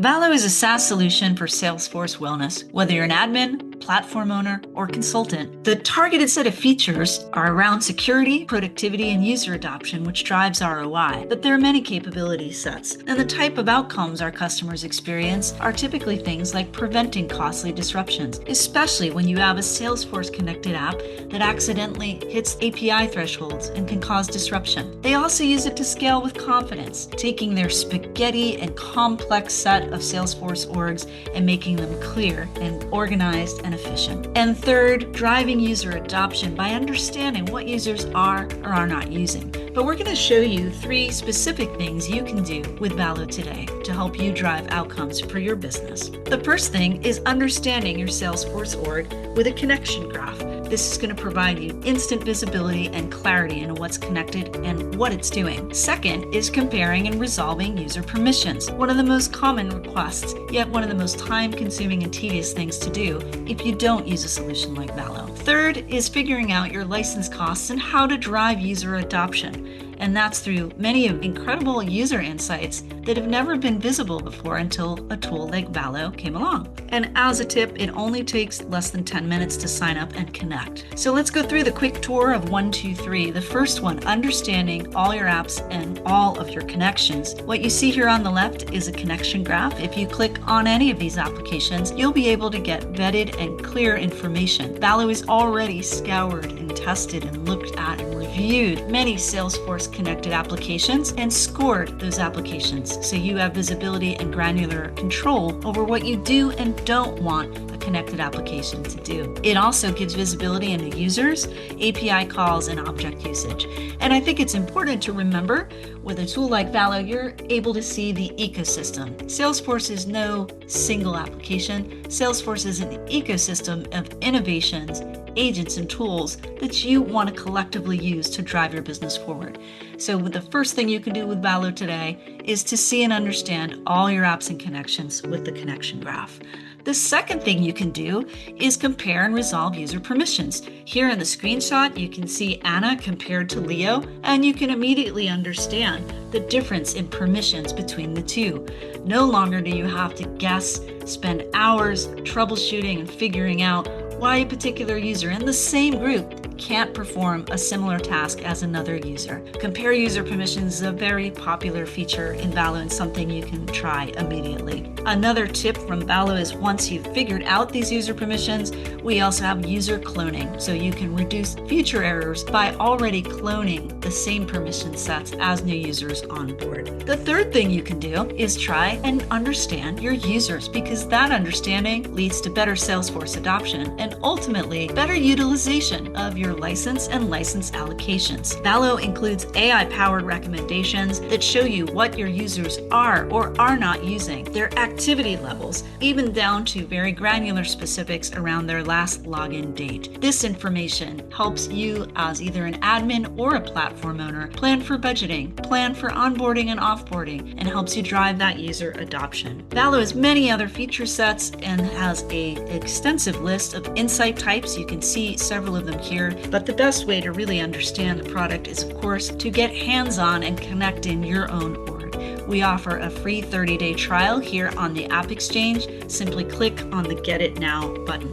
Valo is a SaaS solution for Salesforce wellness. Whether you're an admin, platform owner, or consultant, the targeted set of features are around security, productivity, and user adoption, which drives ROI. But there are many capability sets, and the type of outcomes our customers experience are typically things like preventing costly disruptions, especially when you have a Salesforce connected app that accidentally hits API thresholds and can cause disruption. They also use it to scale with confidence, taking their spaghetti and complex set of Salesforce orgs and making them clear and organized and efficient. And third, driving user adoption by understanding what users are or are not using. But we're going to show you 3 specific things you can do with Valo today to help you drive outcomes for your business. The first thing is understanding your Salesforce org with a connection graph. This is going to provide you instant visibility and clarity into what's connected and what it's doing. Second is comparing and resolving user permissions, one of the most common requests, yet one of the most time-consuming and tedious things to do if you don't use a solution like Valo. Third is figuring out your license costs and how to drive user adoption. And that's through many incredible user insights that have never been visible before until a tool like Valo came along. And as a tip, it only takes less than 10 minutes to sign up and connect. So let's go through the quick tour of 1, 2, 3. The first one, understanding all your apps and all of your connections. What you see here on the left is a connection graph. If you click on any of these applications, you'll be able to get vetted and clear information. Valo is already scoured and tested and looked at and reviewed many Salesforce connected applications and scored those applications, so you have visibility and granular control over what you do and don't want a connected application to do. It also gives visibility into users, API calls, and object usage. And I think it's important to remember, with a tool like Valo, you're able to see the ecosystem. Salesforce is no single application. Salesforce is an ecosystem of innovations, agents, and tools that you want to collectively use to drive your business forward. So the first thing you can do with Valo today is to see and understand all your apps and connections with the connection graph. The second thing you can do is compare and resolve user permissions. Here in the screenshot, you can see Anna compared to Leo, and you can immediately understand the difference in permissions between the two. No longer do you have to guess, spend hours troubleshooting and figuring out why a particular user in the same group can't perform a similar task as another user. Compare user permissions is a very popular feature in Valo and something you can try immediately. Another tip from Valo is once you've figured out these user permissions, we also have user cloning, so you can reduce future errors by already cloning the same permission sets as new users on board. The third thing you can do is try and understand your users, because that understanding leads to better Salesforce adoption and ultimately better utilization of your license and license allocations. Valo includes AI-powered recommendations that show you what your users are or are not using, their activity levels, even down to very granular specifics around their last login date. This information helps you as either an admin or a platform owner plan for budgeting, plan for onboarding and offboarding, and helps you drive that user adoption. Valo has many other feature sets and has an extensive list of insight types. You can see several of them here, but the best way to really understand the product is, of course, to get hands-on and connect in your own org. We offer a free 30-day trial here on the App Exchange. Simply click on the Get It Now button.